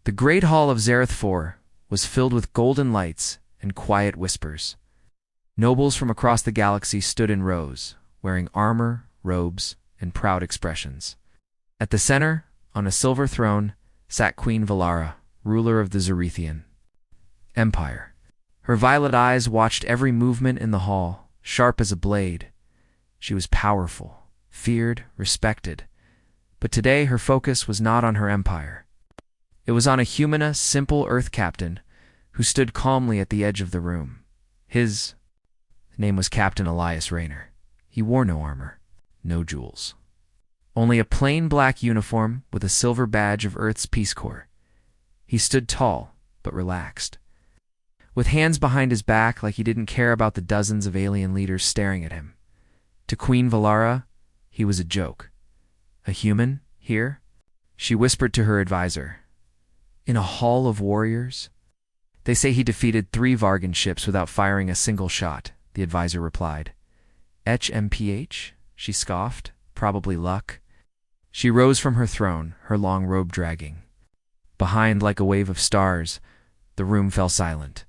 The great hall of Zareth IV was filled with golden lights and quiet whispers. Nobles from across the galaxy stood in rows, wearing armor, robes, and proud expressions. At the center, on a silver throne, sat Queen Valara, ruler of the Zarethian Empire. Her violet eyes watched every movement in the hall, sharp as a blade. She was powerful, feared, respected. But today her focus was not on her empire. It was on a Humana, simple Earth captain who stood calmly at the edge of the room. His name was Captain Elias Rayner. He wore no armor, no jewels. Only a plain black uniform with a silver badge of Earth's Peace Corps. He stood tall, but relaxed, with hands behind his back like he didn't care about the dozens of alien leaders staring at him. To Queen Valara, he was a joke. A human, here? She whispered to her advisor. In a hall of warriors? They say he defeated 3 Vargan ships without firing a single shot, the advisor replied. HMPH? She scoffed. Probably luck. She rose from her throne, her long robe dragging. Behind, like a wave of stars, the room fell silent.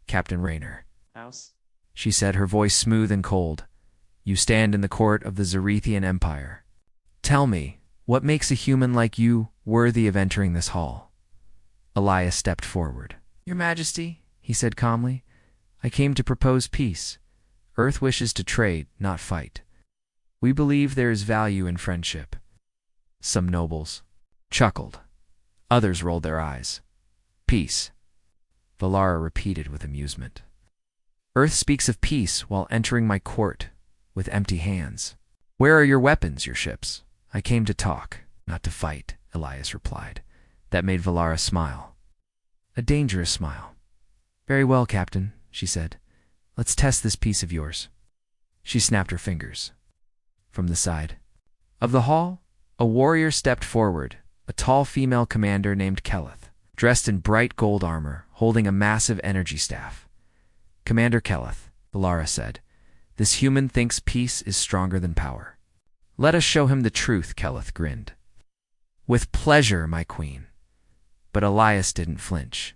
Captain Rayner. House? She said, her voice smooth and cold. You stand in the court of the Zarethian Empire. Tell me, what makes a human like you worthy of entering this hall? Elias stepped forward. Your Majesty, he said calmly, I came to propose peace. Earth wishes to trade, not fight. We believe there is value in friendship. Some nobles chuckled. Others rolled their eyes. Peace, Valara repeated with amusement. Earth speaks of peace while entering my court with empty hands. Where are your weapons, your ships? I came to talk, not to fight, Elias replied. That made Valara smile. A dangerous smile. Very well, Captain, she said. Let's test this piece of yours. She snapped her fingers. From the side of the hall, a warrior stepped forward, a tall female commander named Keleth, dressed in bright gold armor, holding a massive energy staff. Commander Keleth, Valara said, this human thinks peace is stronger than power. Let us show him the truth, Keleth grinned. With pleasure, my queen. But Elias didn't flinch.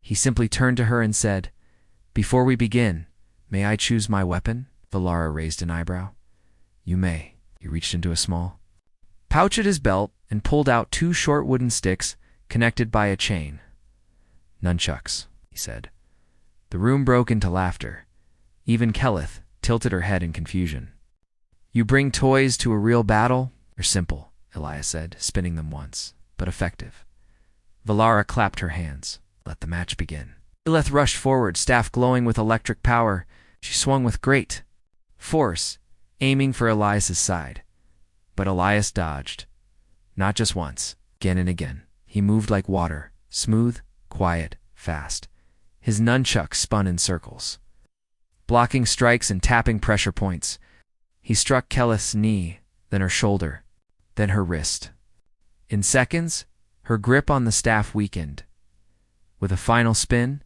He simply turned to her and said, Before we begin, may I choose my weapon? Valara raised an eyebrow. You may. He reached into a small pouch at his belt and pulled out 2 short wooden sticks connected by a chain. Nunchucks, he said. The room broke into laughter. Even Keleth tilted her head in confusion. You bring toys to a real battle? They're simple, Elias said, spinning them once, but effective. Valara clapped her hands. Let the match begin. Keleth rushed forward, staff glowing with electric power. She swung with great force, aiming for Elias's side. But Elias dodged. Not just once, again and again. He moved like water, smooth, quiet, fast. His nunchucks spun in circles, blocking strikes and tapping pressure points. He struck Keleth's knee, then her shoulder, then her wrist. In seconds, her grip on the staff weakened. With a final spin,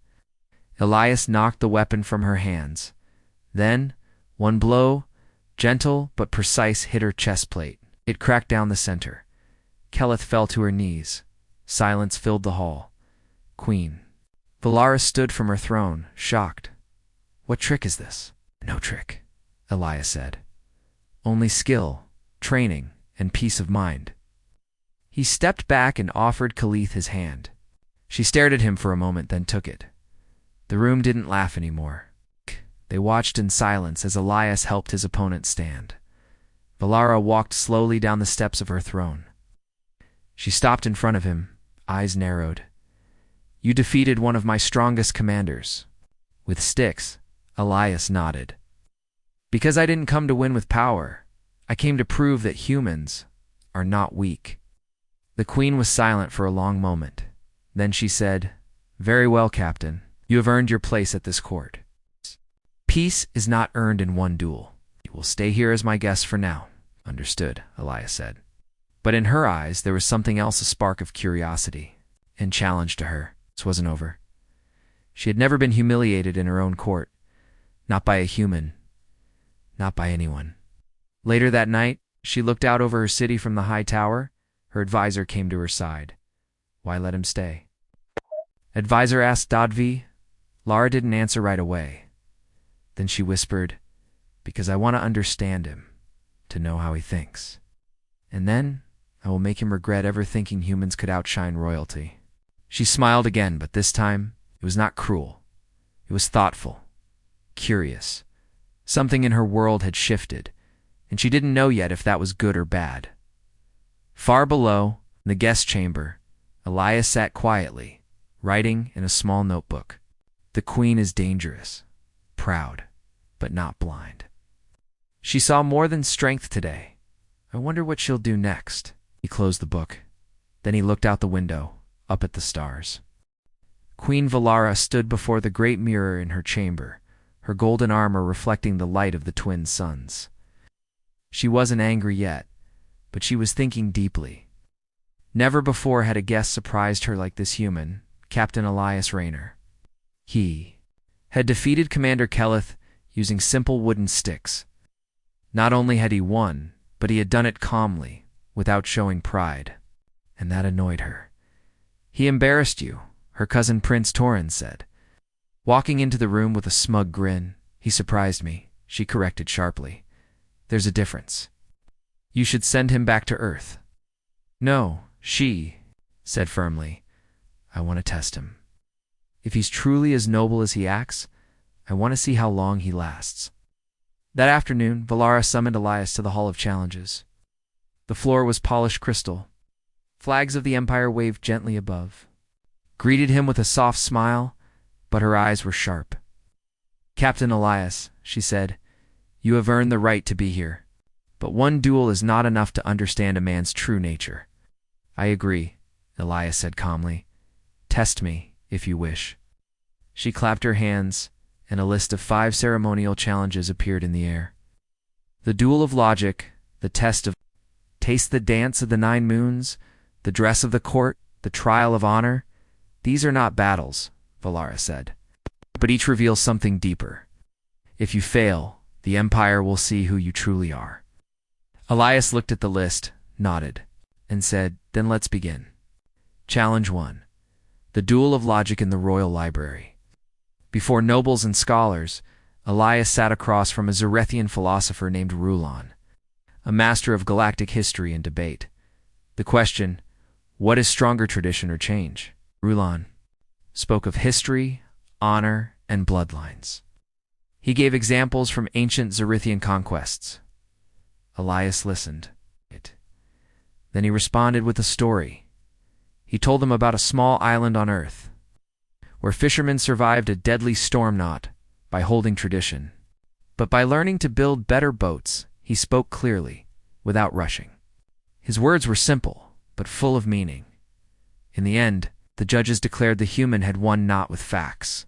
Elias knocked the weapon from her hands. Then, one blow, gentle but precise, hit her chest plate. It cracked down the center. Keleth fell to her knees. Silence filled the hall. Queen. Valara stood from her throne, shocked. What trick is this? No trick, Elias said. Only skill, training, and peace of mind. He stepped back and offered Keleth his hand. She stared at him for a moment, then took it. The room didn't laugh anymore. They watched in silence as Elias helped his opponent stand. Valara walked slowly down the steps of her throne. She stopped in front of him, eyes narrowed. You defeated one of my strongest commanders. With sticks, Elias nodded. Because I didn't come to win with power. I came to prove that humans are not weak. The queen was silent for a long moment. Then she said, Very well, Captain. You have earned your place at this court. Peace is not earned in one duel. You will stay here as my guest for now. Understood, Elias said. But in her eyes there was something else, a spark of curiosity and challenge to her. This wasn't over. She had never been humiliated in her own court. Not by a human. Not by anyone. Later that night, she looked out over her city from the high tower. Her advisor came to her side. Why let him stay? Advisor asked Dodvi. Lara didn't answer right away. Then she whispered, because I want to understand him, to know how he thinks. And then I will make him regret ever thinking humans could outshine royalty. She smiled again, but this time it was not cruel. It was thoughtful, curious. Something in her world had shifted, and she didn't know yet if that was good or bad. Far below, in the guest chamber, Elias sat quietly, writing in a small notebook. The queen is dangerous, proud, but not blind. She saw more than strength today. I wonder what she'll do next. He closed the book. Then he looked out the window, up at the stars. Queen Valara stood before the great mirror in her chamber, her golden armor reflecting the light of the twin suns. She wasn't angry yet, but she was thinking deeply. Never before had a guest surprised her like this human, Captain Elias Rayner. He had defeated Commander Keleth using simple wooden sticks. Not only had he won, but he had done it calmly, without showing pride, and that annoyed her. He embarrassed you, her cousin Prince Torin said. Walking into the room with a smug grin, he surprised me, she corrected sharply. There's a difference. You should send him back to Earth. No, she said firmly. I want to test him. If he's truly as noble as he acts, I want to see how long he lasts. That afternoon, Valara summoned Elias to the Hall of Challenges. The floor was polished crystal. Flags of the Empire waved gently above. Greeted him with a soft smile, but her eyes were sharp. Captain Elias, she said, you have earned the right to be here. But one duel is not enough to understand a man's true nature. I agree, Elias said calmly. Test me, if you wish. She clapped her hands, and a list of 5 ceremonial challenges appeared in the air. The duel of logic, the test of taste, the dance of the 9 moons, the dress of the court, the trial of honor. These are not battles, Valara said, but each reveals something deeper. If you fail, the Empire will see who you truly are. Elias looked at the list, nodded, and said, then let's begin. Challenge 1. The duel of logic in the Royal Library. Before nobles and scholars, Elias sat across from a Zarethian philosopher named Rulon, a master of galactic history and debate. The question, what is stronger, tradition or change? Rulon spoke of history, honor, and bloodlines. He gave examples from ancient Zarethian conquests. Elias listened. Then he responded with a story. He told them about a small island on Earth, where fishermen survived a deadly storm not by holding tradition, but by learning to build better boats. He spoke clearly, without rushing. His words were simple, but full of meaning. In the end, the judges declared the human had won not with facts,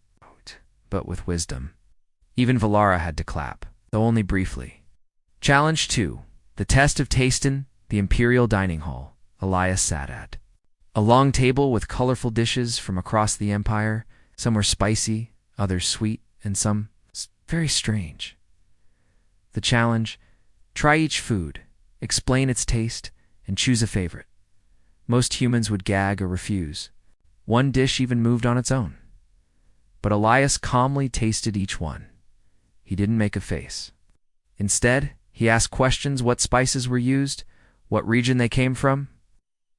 but with wisdom. Even Valara had to clap, though only briefly. Challenge 2. The test of taste in the Imperial Dining Hall Elias sat at. A long table with colorful dishes from across the Empire. Some were spicy, others sweet, and some very strange. The challenge, try each food, explain its taste, and choose a favorite. Most humans would gag or refuse. One dish even moved on its own. But Elias calmly tasted each one. He didn't make a face. Instead, he asked questions: what spices were used, what region they came from.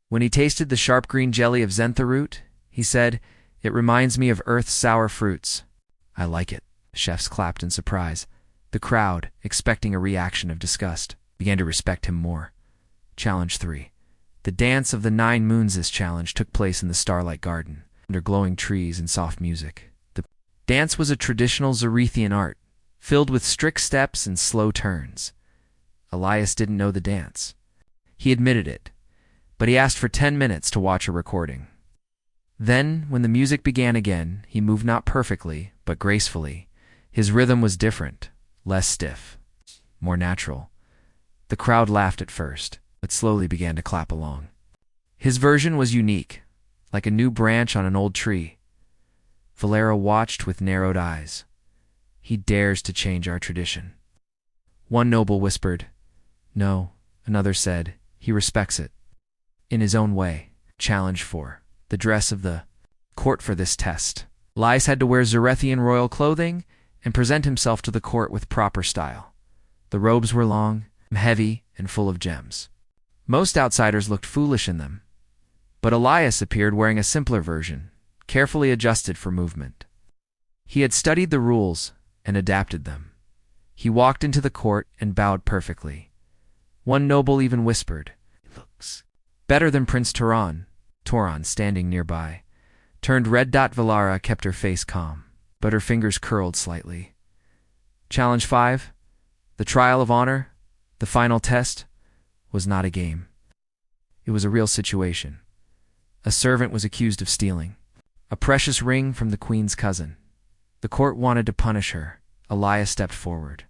When he tasted the sharp green jelly of zentha root, he said, "It reminds me of Earth's sour fruits." "I like it." Chefs clapped in surprise. The crowd, expecting a reaction of disgust, began to respect him more. Challenge 3. The Dance of the 9 Moons. This challenge took place in the Starlight Garden, under glowing trees and soft music. The dance was a traditional Zarethian art, filled with strict steps and slow turns. Elias didn't know the dance. He admitted it, but he asked for 10 minutes to watch a recording. Then, when the music began again, he moved not perfectly, but gracefully. His rhythm was different, less stiff, more natural. The crowd laughed at first, but slowly began to clap along. His version was unique, like a new branch on an old tree. Valara watched with narrowed eyes. He dares to change our tradition. One noble whispered, "No," another said, "He respects it." In his own way. Challenge 4. the dress of the court for this test. Elias had to wear Zarethian royal clothing and present himself to the court with proper style. The robes were long, heavy, and full of gems. Most outsiders looked foolish in them, but Elias appeared wearing a simpler version, carefully adjusted for movement. He had studied the rules and adapted them. He walked into the court and bowed perfectly. One noble even whispered, "He looks better than Prince Turan." Toron, standing nearby, turned red. Valara kept her face calm, but her fingers curled slightly. Challenge 5, the trial of honor, the final test, was not a game. It was a real situation. A servant was accused of stealing a precious ring from the queen's cousin. The court wanted to punish her. Elias stepped forward.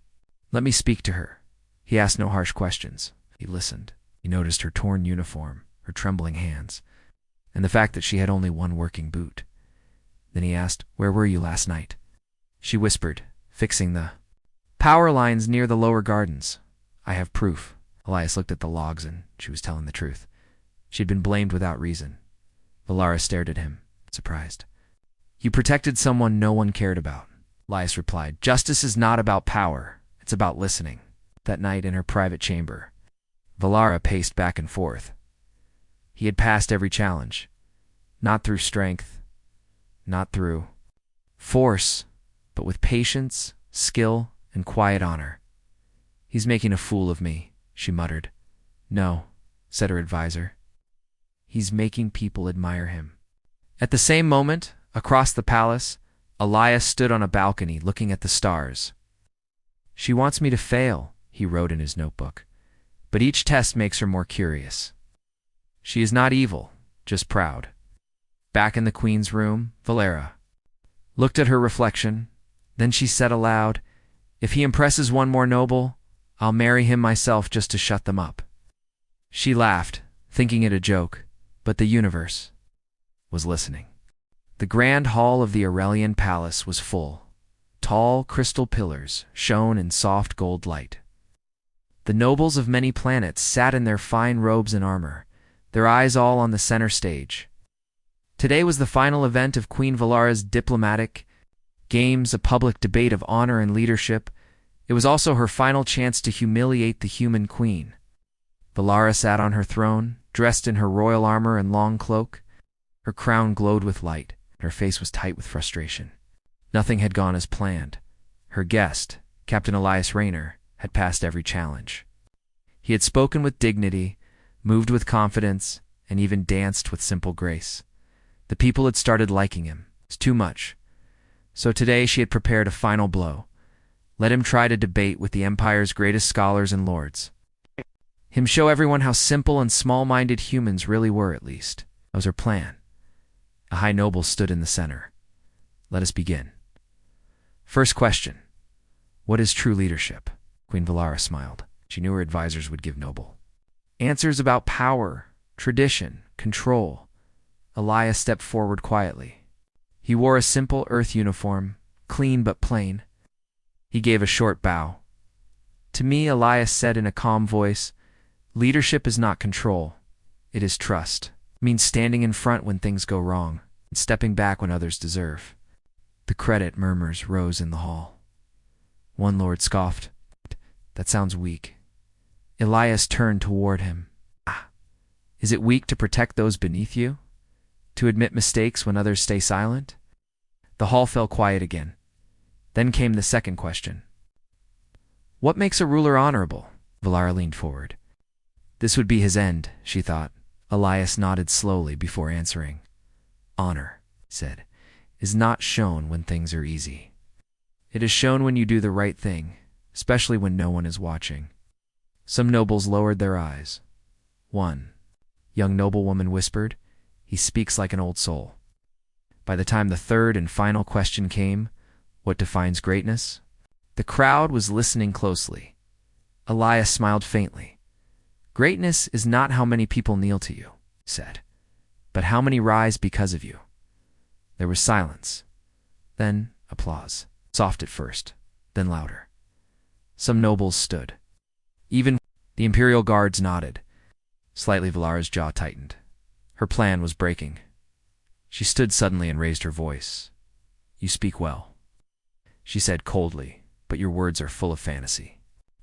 "Let me speak to her." He asked no harsh questions. He listened. He noticed her torn uniform, her trembling hands, and the fact that she had only one working boot. Then he asked, "Where were you last night?" She whispered, fixing the power lines near the lower gardens. "I have proof." Elias looked at the logs and she was telling the truth. She had been blamed without reason. Valara stared at him, surprised. "You protected someone no one cared about," Elias replied. "Justice is not about power. It's about listening." That night in her private chamber, Valara paced back and forth. He had passed every challenge. Not through strength, not through force, but with patience, skill, and quiet honor. "He's making a fool of me," she muttered. "No," said her advisor. "He's making people admire him." At the same moment, across the palace, Elias stood on a balcony looking at the stars. "She wants me to fail," he wrote in his notebook, "but each test makes her more curious. She is not evil, just proud." Back in the queen's room, Valara looked at her reflection. Then she said aloud, "If he impresses one more noble, I'll marry him myself just to shut them up." She laughed, thinking it a joke, but the universe was listening. The grand hall of the Aurelian palace was full. Tall crystal pillars shone in soft gold light. The nobles of many planets sat in their fine robes and armor, their eyes all on the center stage. Today was the final event of Queen Valara's diplomatic games, a public debate of honor and leadership. It was also her final chance to humiliate the human queen. Valara sat on her throne, dressed in her royal armor and long cloak. Her crown glowed with light. Her face was tight with frustration. Nothing had gone as planned. Her guest, Captain Elias Rayner, had passed every challenge. He had spoken with dignity, moved with confidence, and even danced with simple grace. The people had started liking him. It was too much. So today she had prepared a final blow. Let him try to debate with the Empire's greatest scholars and lords. Him show everyone how simple and small-minded humans really were, at least. That was her plan. A high noble stood in the center. "Let us begin. First question. What is true leadership?" Queen Valara smiled. She knew her advisors would give noble answers about power, tradition, control. Elias stepped forward quietly. He wore a simple earth uniform, clean but plain. He gave a short bow. "To me," Elias said in a calm voice, "leadership is not control. It is trust. It means standing in front when things go wrong and stepping back when others deserve." The credit murmurs rose in the hall. One lord scoffed. "That sounds weak." Elias turned toward him. "Ah, is it weak to protect those beneath you? To admit mistakes when others stay silent?" The hall fell quiet again. Then came the second question. "What makes a ruler honorable?" Valara leaned forward. This would be his end, she thought. Elias nodded slowly before answering. "Honor," he said, "is not shown when things are easy. It is shown when you do the right thing, especially when no one is watching." Some nobles lowered their eyes. One young noblewoman whispered, "He speaks like an old soul." By the time the third and final question came, what defines greatness? The crowd was listening closely. Elias smiled faintly. "Greatness is not how many people kneel to you," he said, "but how many rise because of you." There was silence. Then applause. Soft at first, then louder. Some nobles stood. Even the Imperial Guards nodded. Slightly, Valara's jaw tightened. Her plan was breaking. She stood suddenly and raised her voice. "You speak well," she said coldly, "but your words are full of fantasy.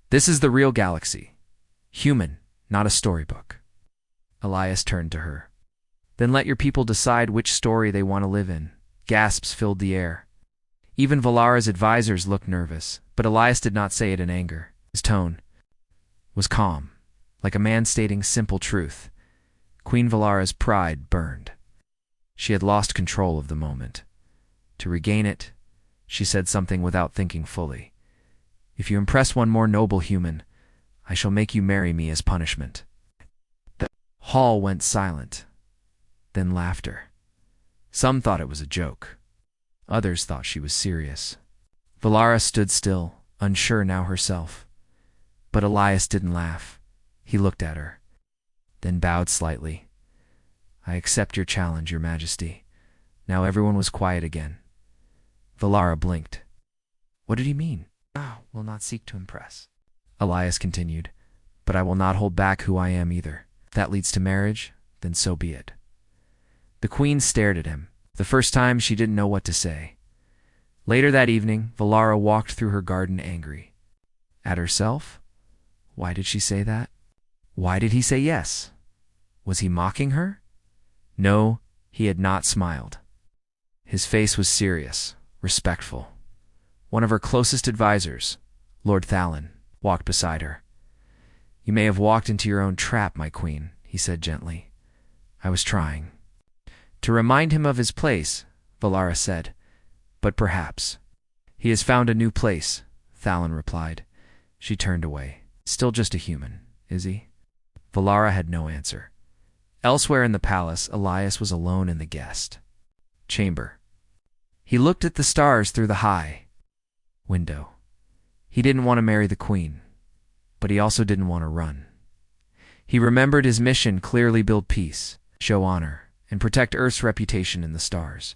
This is the real galaxy. Human, not a storybook." Elias turned to her. "Then let your people decide which story they want to live in." Gasps filled the air. Even Valara's advisors looked nervous, but Elias did not say it in anger. His tone was calm, like a man stating simple truth. Queen Valara's pride burned. She had lost control of the moment. To regain it, she said something without thinking fully. "If you impress one more noble human, I shall make you marry me as punishment." The hall went silent, then laughter. Some thought it was a joke. Others thought she was serious. Valara stood still, unsure now herself. But Elias didn't laugh. He looked at her, then bowed slightly. "I accept your challenge, Your Majesty." Now everyone was quiet again. Valara blinked. "What did he mean?" "I will not seek to impress," Elias continued, "but I will not hold back who I am either. If that leads to marriage, then so be it." The queen stared at him. The first time she didn't know what to say. Later that evening, Valara walked through her garden angry. At herself? Why did she say that? Why did he say yes? Was he mocking her? No, he had not smiled. His face was serious, respectful. One of her closest advisors, Lord Thalin, walked beside her. "You may have walked into your own trap, my queen," he said gently. "I was trying." To remind him of his place, Valara said, "But perhaps." "He has found a new place," Thalin replied. She turned away. "Still just a human, is he?" Valara had no answer. Elsewhere in the palace, Elias was alone in the guest chamber. He looked at the stars through the high window. He didn't want to marry the queen, but he also didn't want to run. He remembered his mission: clearly build peace, show honor, and protect Earth's reputation in the stars.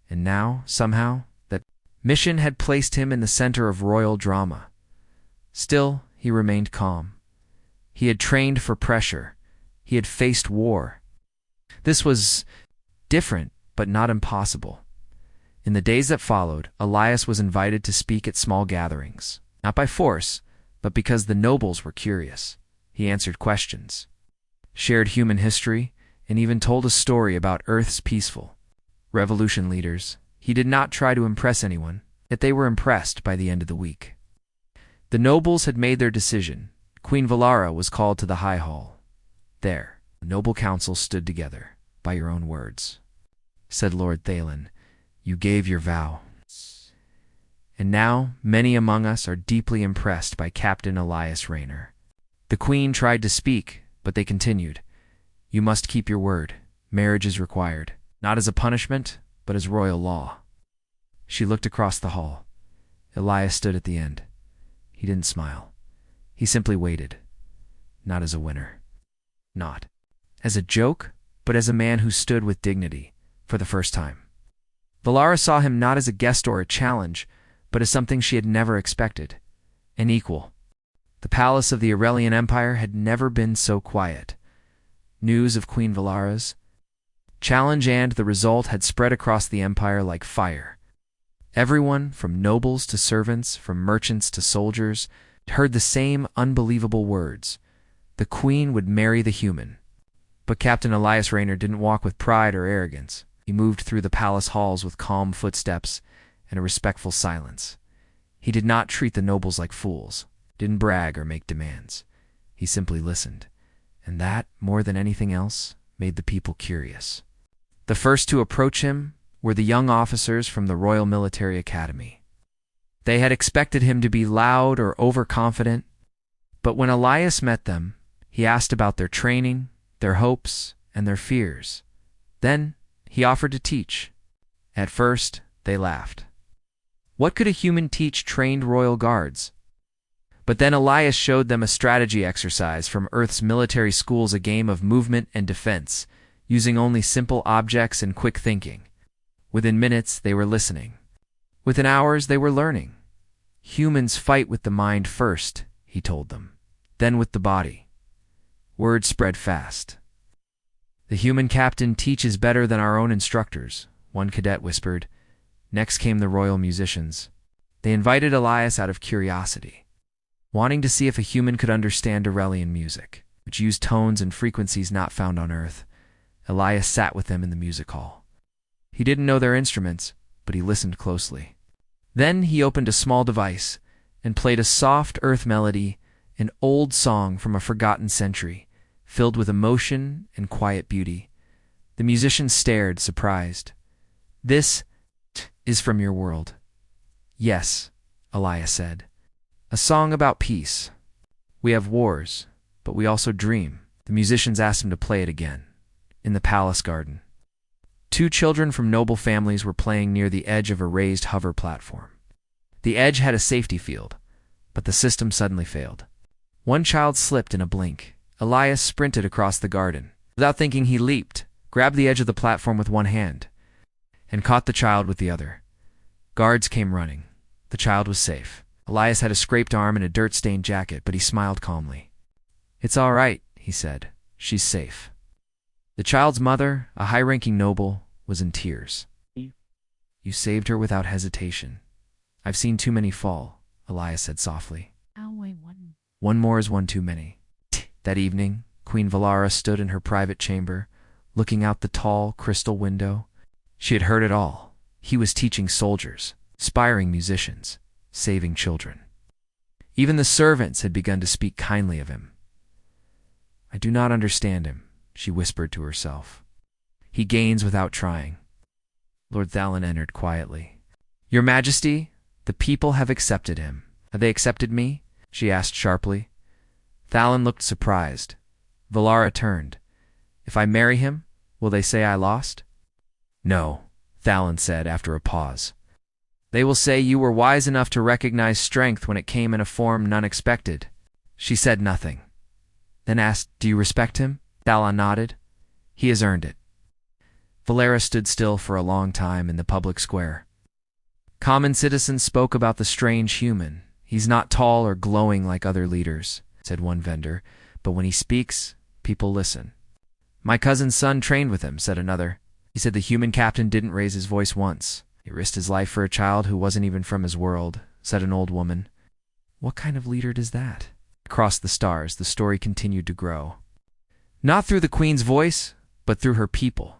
And now, somehow, that mission had placed him in the center of royal drama. Still, he remained calm. He had trained for pressure. He had faced war. This was different, but not impossible. In the days that followed, Elias was invited to speak at small gatherings, not by force, but because the nobles were curious. He answered questions, shared human history, and even told a story about Earth's peaceful revolution leaders. He did not try to impress anyone, yet they were impressed by the end of the week. The nobles had made their decision. Queen Valara was called to the high hall. There, the noble council stood together. "By your own words," said Lord Thalin, "you gave your vow. And now many among us are deeply impressed by Captain Elias Rayner." The queen tried to speak, but they continued. "You must keep your word. Marriage is required, not as a punishment, but as royal law." She looked across the hall. Elias stood at the end. He didn't smile. He simply waited, not as a winner, not as a joke, but as a man who stood with dignity for the first time. Valara saw him not as a guest or a challenge, but as something she had never expected, an equal. The palace of the Aurelian Empire had never been so quiet. News of Queen Valara's challenge and the result had spread across the empire like fire. Everyone, from nobles to servants, from merchants to soldiers, heard the same unbelievable words. The queen would marry the human. But Captain Elias Rayner didn't walk with pride or arrogance. He moved through the palace halls with calm footsteps and a respectful silence. He did not treat the nobles like fools, didn't brag or make demands. He simply listened. And that, more than anything else, made the people curious. The first to approach him were the young officers from the Royal Military Academy. They had expected him to be loud or overconfident, but when Elias met them, he asked about their training, their hopes, and their fears. Then he offered to teach. At first, they laughed. What could a human teach trained royal guards? But then Elias showed them a strategy exercise from Earth's military schools, a game of movement and defense, using only simple objects and quick thinking. Within minutes, they were listening. Within hours, they were learning. Humans fight with the mind first, he told them, then with the body. Word spread fast. The human captain teaches better than our own instructors, one cadet whispered. Next came the royal musicians. They invited Elias out of curiosity, wanting to see if a human could understand Aurelian music, which used tones and frequencies not found on Earth. Elias sat with them in the music hall. He didn't know their instruments, but he listened closely. Then he opened a small device and played a soft earth melody, an old song from a forgotten century, filled with emotion and quiet beauty. The musicians stared, surprised. This is from your world. Yes, Elias said. A song about peace. We have wars, but we also dream. The musicians asked him to play it again, in the palace garden. 2 children from noble families were playing near the edge of a raised hover platform. The edge had a safety field, but the system suddenly failed. One child slipped in a blink. Elias sprinted across the garden. Without thinking, he leaped, grabbed the edge of the platform with one hand, and caught the child with the other. Guards came running. The child was safe. Elias had a scraped arm and a dirt-stained jacket, but he smiled calmly. It's all right, he said. She's safe. The child's mother, a high-ranking noble, was in tears. You saved her without hesitation. I've seen too many fall, Elias said softly. One more is one too many. That evening, Queen Valara stood in her private chamber, looking out the tall, crystal window. She had heard it all. He was teaching soldiers, inspiring musicians, saving children. Even the servants had begun to speak kindly of him. I do not understand him, she whispered to herself. He gains without trying. Lord Thalon entered quietly. Your Majesty, the people have accepted him. Have they accepted me? She asked sharply. Thalon looked surprised. Valara turned. If I marry him, will they say I lost? No, Thalon said after a pause. They will say you were wise enough to recognize strength when it came in a form none expected. She said nothing. Then asked, do you respect him? Thalon nodded. He has earned it. Valara stood still for a long time in the public square. Common citizens spoke about the strange human. He's not tall or glowing like other leaders, said one vendor, but when he speaks, people listen. My cousin's son trained with him, said another. He said the human captain didn't raise his voice once. He risked his life for a child who wasn't even from his world, said an old woman. What kind of leader does that? Across the stars, the story continued to grow. Not through the queen's voice, but through her people.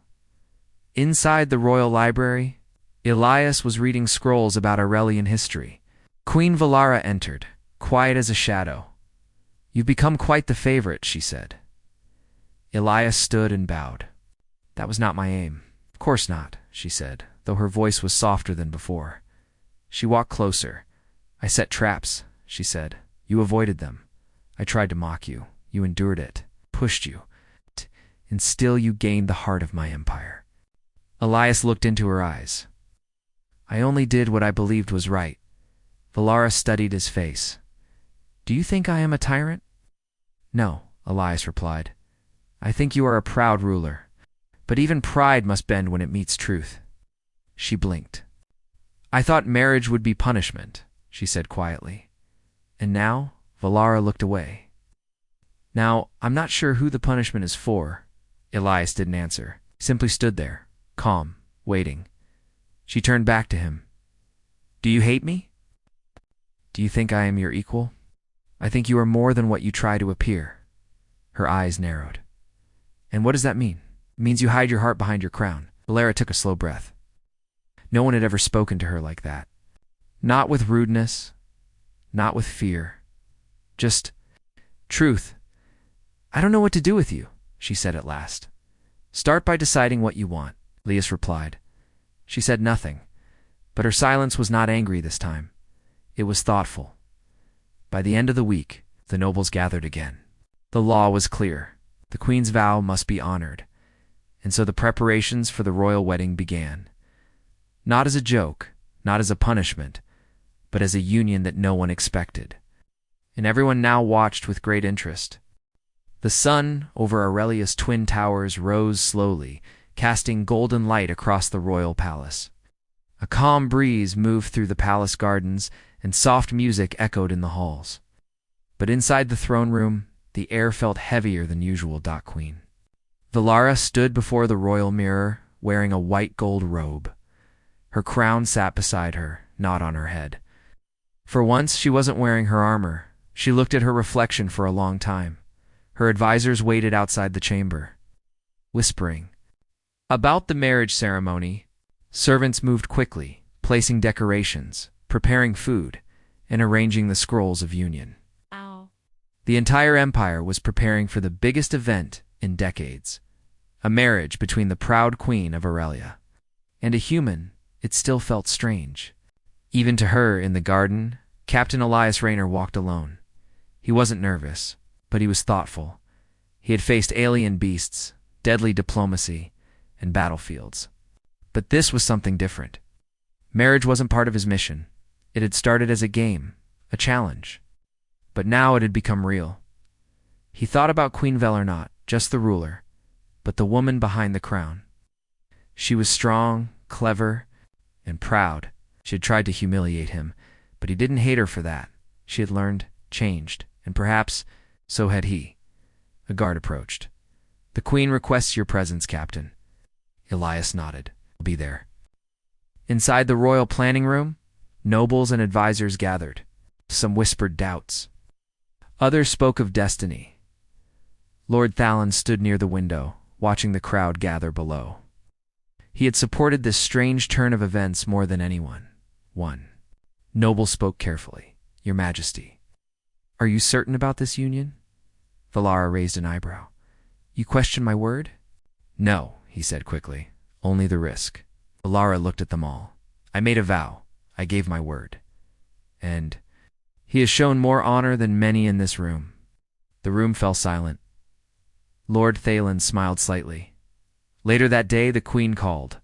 Inside the royal library, Elias was reading scrolls about Aurelian history. Queen Valara entered, quiet as a shadow. You've become quite the favorite, she said. Elias stood and bowed. That was not my aim. Of course not, she said, though her voice was softer than before. She walked closer. I set traps, she said. You avoided them. I tried to mock you. You endured it, pushed you, and still you gained the heart of my empire. Elias looked into her eyes. I only did what I believed was right. Valara studied his face. Do you think I am a tyrant? No, Elias replied. I think you are a proud ruler. But even pride must bend when it meets truth. She blinked. I thought marriage would be punishment, she said quietly. And now, Valara looked away. Now, I'm not sure who the punishment is for. Elias didn't answer. He simply stood there, calm, waiting. She turned back to him. Do you hate me? Do you think I am your equal? I think you are more than what you try to appear. Her eyes narrowed. And what does that mean? It means you hide your heart behind your crown. Valara took a slow breath. No one had ever spoken to her like that. Not with rudeness, not with fear. Just truth. I don't know what to do with you, she said at last. Start by deciding what you want, Elias replied. She said nothing, but her silence was not angry this time. It was thoughtful. By the end of the week, the nobles gathered again. The law was clear. The queen's vow must be honored, and so the preparations for the royal wedding began. Not as a joke, not as a punishment, but as a union that no one expected. And everyone now watched with great interest. The sun over Aurelia's twin towers rose slowly, casting golden light across the royal palace. A calm breeze moved through the palace gardens, and soft music echoed in the halls. But inside the throne room, the air felt heavier than usual. Queen Valara stood before the royal mirror, wearing a white gold robe. Her crown sat beside her, not on her head. For once, she wasn't wearing her armor. She looked at her reflection for a long time. Her advisors waited outside the chamber, whispering about the marriage ceremony. Servants moved quickly, placing decorations, preparing food, and arranging the scrolls of union. Ow. The entire empire was preparing for the biggest event in decades, a marriage between the proud queen of Aurelia and a human. It still felt strange. Even to her, in the garden, Captain Elias Rayner walked alone. He wasn't nervous, but he was thoughtful. He had faced alien beasts, deadly diplomacy, and battlefields. But this was something different. Marriage wasn't part of his mission. It had started as a game, a challenge. But now it had become real. He thought about Queen Velar, not just the ruler, but the woman behind the crown. She was strong, clever, and proud. She had tried to humiliate him, but he didn't hate her for that. She had learned, changed, and perhaps so had he. A guard approached. "The queen requests your presence, Captain." Elias nodded. "I'll be there." Inside the royal planning room, nobles and advisors gathered. Some whispered doubts. Others spoke of destiny. Lord Thalon stood near the window, watching the crowd gather below. He had supported this strange turn of events more than anyone. One noble spoke carefully. "Your Majesty, are you certain about this union?" Valara raised an eyebrow. "You question my word?" "No," he said quickly. "Only the risk." Valara looked at them all. "I made a vow. I gave my word. And he has shown more honor than many in this room." The room fell silent. Lord Thalon smiled slightly. Later that day, the Queen called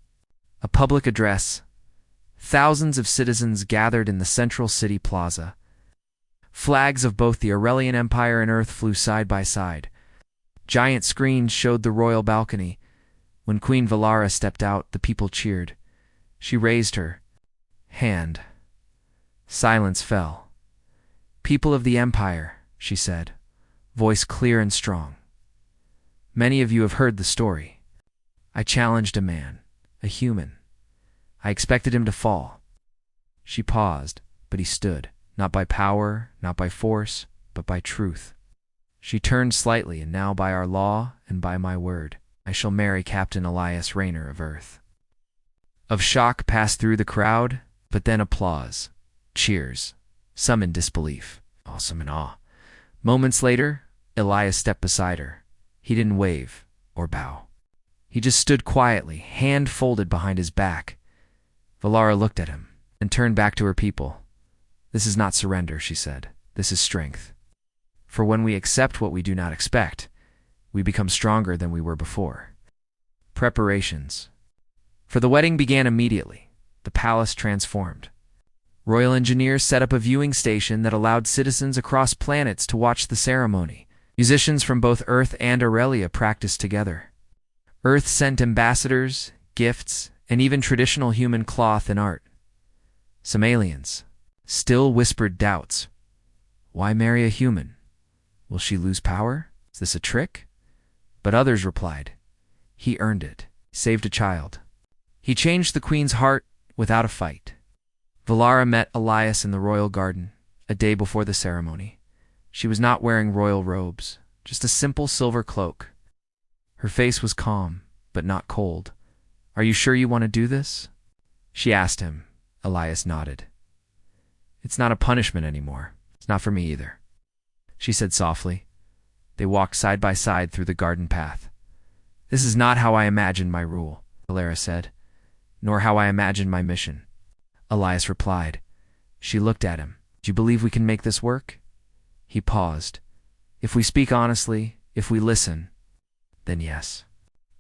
a public address. Thousands of citizens gathered in the central city plaza. Flags of both the Aurelian Empire and Earth flew side by side. Giant screens showed the royal balcony. When Queen Valara stepped out, the people cheered. She raised her hand. Silence fell. "People of the Empire," she said, voice clear and strong. "Many of you have heard the story. I challenged a man, a human. I expected him to fall." She paused, but he stood, not by power, not by force, but by truth. She turned slightly, "And now by our law and by my word, I shall marry Captain Elias Rayner of Earth." Of shock passed through the crowd, but then applause, cheers, some in disbelief, some in awe. Moments later, Elias stepped beside her. He didn't wave or bow. He just stood quietly, hand folded behind his back. Valara looked at him and turned back to her people. "This is not surrender," she said. "This is strength. For when we accept what we do not expect, we become stronger than we were before." Preparations for the wedding began immediately. The palace transformed. Royal engineers set up a viewing station that allowed citizens across planets to watch the ceremony. Musicians from both Earth and Aurelia practiced together. Earth sent ambassadors, gifts, and even traditional human cloth and art. Some aliens still whispered doubts. Why marry a human? Will she lose power? Is this a trick? But others replied, he earned it. He saved a child. He changed the queen's heart without a fight. Valara met Elias in the royal garden, a day before the ceremony. She was not wearing royal robes, just a simple silver cloak. Her face was calm, but not cold. Are you sure you want to do this? She asked him. Elias nodded. It's not a punishment anymore. It's not for me either, she said softly. They walked side by side through the garden path. This is not how I imagined my rule, Valara said, nor how I imagined my mission. Elias replied. She looked at him. Do you believe we can make this work? He paused. If we speak honestly, if we listen, then yes.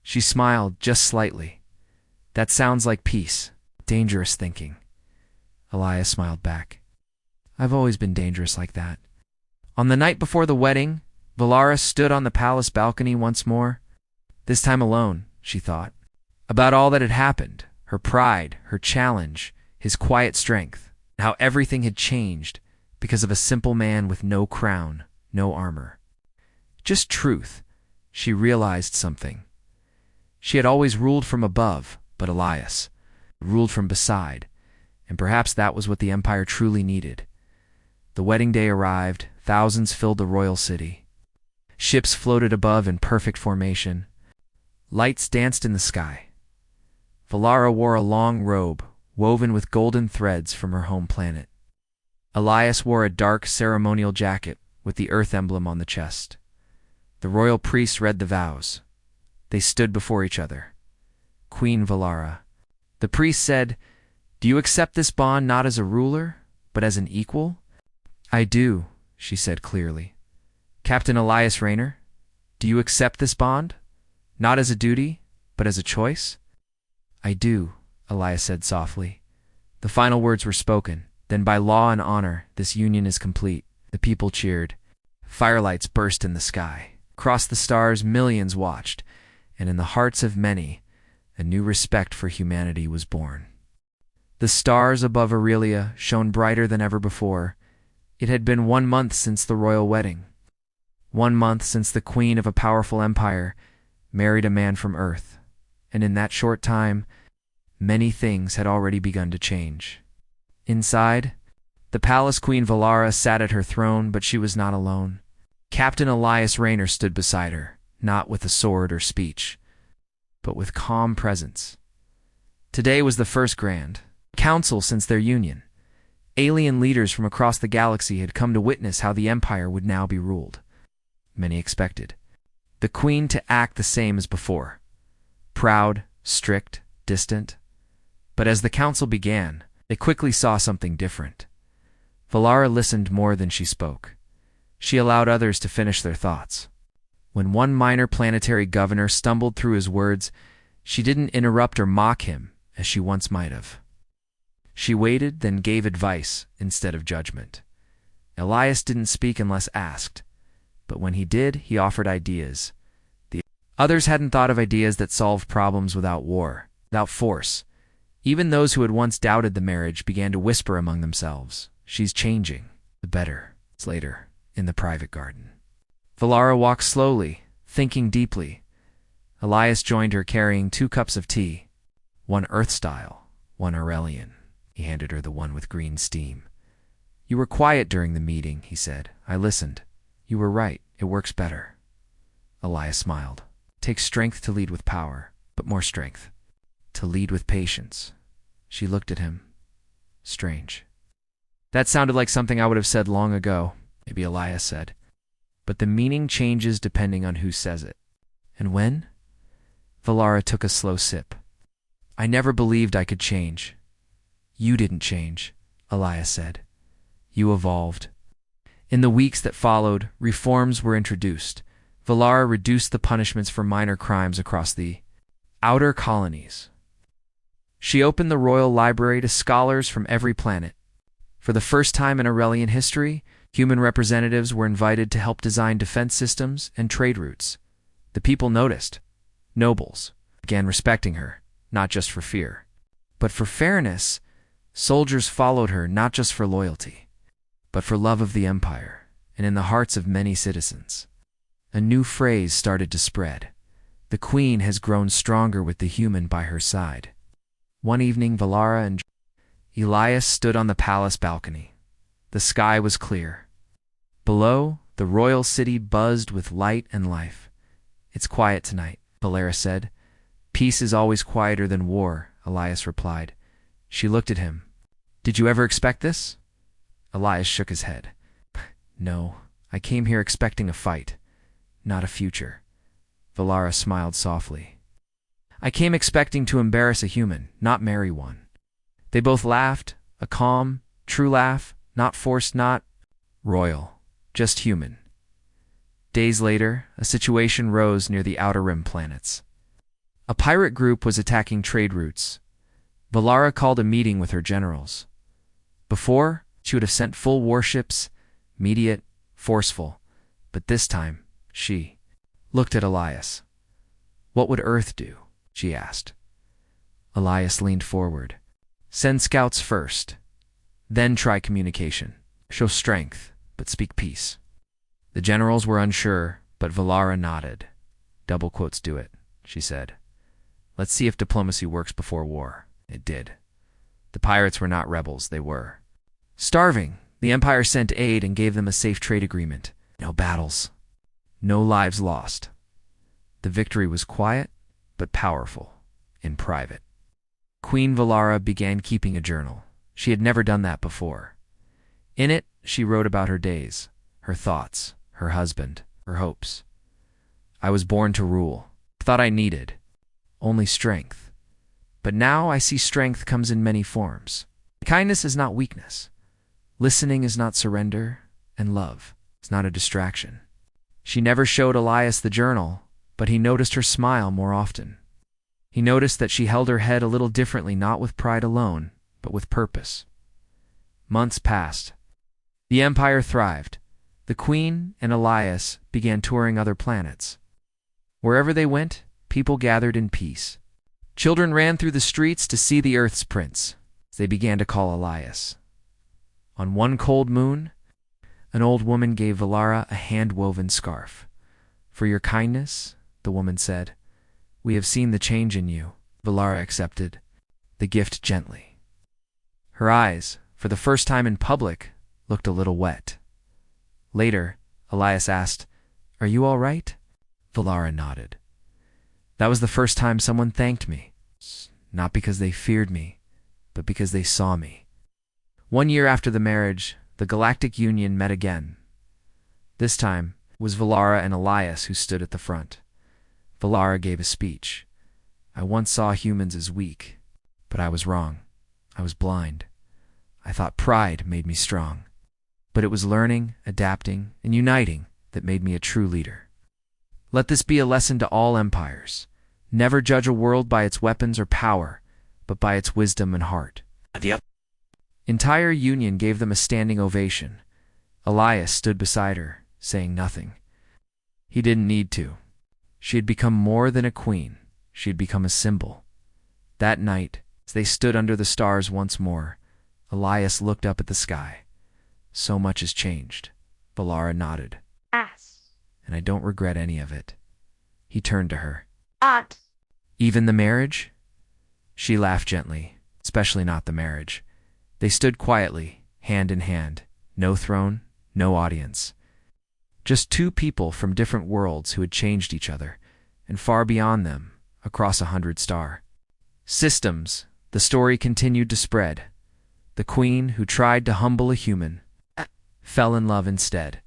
She smiled just slightly. That sounds like peace. Dangerous thinking. Elias smiled back. I've always been dangerous like that. On the night before the wedding, Valara stood on the palace balcony once more. This time alone, she thought. About all that had happened, her pride, her challenge, his quiet strength, how everything had changed because of a simple man with no crown, no armor. Just truth. She realized something. She had always ruled from above, but Elias ruled from beside, and perhaps that was what the empire truly needed. The wedding day arrived, thousands filled the royal city. Ships floated above in perfect formation. Lights danced in the sky. Valara wore a long robe, woven with golden threads from her home planet. Elias wore a dark ceremonial jacket with the earth emblem on the chest. The royal priests read the vows. They stood before each other. Queen Valara. The priest said, "Do you accept this bond not as a ruler, but as an equal?" "I do," she said clearly. "Captain Elias Rayner, do you accept this bond? Not as a duty, but as a choice?" "I do," Elias said softly. The final words were spoken. Then by law and honor, this union is complete. The people cheered. Firelights burst in the sky. Across the stars, millions watched, and in the hearts of many, a new respect for humanity was born. The stars above Aurelia shone brighter than ever before. It had been 1 month since the royal wedding. 1 month since the queen of a powerful empire married a man from Earth. And in that short time, many things had already begun to change. Inside, the palace queen Valara sat at her throne, but she was not alone. Captain Elias Rayner stood beside her, not with a sword or speech, but with calm presence. Today was the first grand council since their union. Alien leaders from across the galaxy had come to witness how the empire would now be ruled. Many expected the queen to act the same as before, proud, strict, distant. But as the council began, they quickly saw something different. Valara listened more than she spoke. She allowed others to finish their thoughts. When one minor planetary governor stumbled through his words, she didn't interrupt or mock him as she once might have. She waited, then gave advice instead of judgment. Elias didn't speak unless asked, but when he did, he offered ideas. The others hadn't thought of ideas that solved problems without war, without force. Even those who had once doubted the marriage began to whisper among themselves, "She's changing, the better." Later, in the private garden, Valara walked slowly, thinking deeply. Elias joined her carrying 2 cups of tea, one Earth-style, one Aurelian. He handed her the one with green steam. "You were quiet during the meeting," he said. "I listened. You were right. It works better." Elias smiled. "It takes strength to lead with power, but more strength to lead with patience." She looked at him. Strange. "That sounded like something I would have said long ago," maybe Elias said. "But the meaning changes depending on who says it." "And when?" Valara took a slow sip. "I never believed I could change." "You didn't change," Elias said. "You evolved." In the weeks that followed, reforms were introduced. Valara reduced the punishments for minor crimes across the outer colonies. She opened the royal library to scholars from every planet. For the first time in Aurelian history, human representatives were invited to help design defense systems and trade routes. The people noticed. Nobles began respecting her, not just for fear, but for fairness. Soldiers followed her not just for loyalty, but for love of the empire, and in the hearts of many citizens. A new phrase started to spread. The queen has grown stronger with the human by her side. One evening, Valara and Elias stood on the palace balcony. The sky was clear. Below, the royal city buzzed with light and life. "It's quiet tonight," Valara said. "Peace is always quieter than war," Elias replied. She looked at him. "Did you ever expect this?" Elias shook his head. "No, I came here expecting a fight, not a future." Valara smiled softly. "I came expecting to embarrass a human, not marry one." They both laughed, a calm, true laugh, not forced, not royal, just human. Days later, a situation rose near the Outer Rim planets. A pirate group was attacking trade routes. Valara called a meeting with her generals. Before, she would have sent full warships, immediate, forceful, but this time, she looked at Elias. "What would Earth do?" she asked. Elias leaned forward. "Send scouts first, then try communication. Show strength, but speak peace." The generals were unsure, but Valara nodded. "Double quotes do it," she said. Let's see if diplomacy works before war. It did. The pirates were not rebels, they were starving. The Empire sent aid and gave them a safe trade agreement. No battles. No lives lost. The victory was quiet, but powerful, in private. Queen Valara began keeping a journal. She had never done that before. In it, she wrote about her days, her thoughts, her husband, her hopes. I was born to rule. Thought I needed only strength. But now I see strength comes in many forms. Kindness is not weakness. Listening is not surrender, and love is not a distraction. She never showed Elias the journal, but he noticed her smile more often. He noticed that she held her head a little differently, not with pride alone, but with purpose. Months passed. The Empire thrived. The Queen and Elias began touring other planets. Wherever they went, people gathered in peace. Children ran through the streets to see the Earth's prince. They began to call Elias. On one cold moon, an old woman gave Valara a hand-woven scarf. For your kindness, the woman said, we have seen the change in you. Valara accepted the gift gently. Her eyes, for the first time in public, looked a little wet. Later, Elias asked, are you all right? Valara nodded. That was the first time someone thanked me, not because they feared me, but because they saw me. 1 year after the marriage, the Galactic Union met again. This time, it was Valara and Elias who stood at the front. Valara gave a speech. I once saw humans as weak, but I was wrong. I was blind. I thought pride made me strong. But it was learning, adapting, and uniting that made me a true leader. Let this be a lesson to all empires. Never judge a world by its weapons or power, but by its wisdom and heart. Yep. Entire Union gave them a standing ovation. Elias stood beside her, saying nothing. He didn't need to. She had become more than a queen. She had become a symbol. That night, as they stood under the stars once more, Elias looked up at the sky. So much has changed. Valara nodded. And I don't regret any of it. He turned to her. Aunt. Even the marriage? She laughed gently, especially not the marriage. They stood quietly, hand in hand. No throne, no audience. Just two people from different worlds who had changed each other, and far beyond them, across 100-star systems, the story continued to spread. The queen, who tried to humble a human, fell in love instead.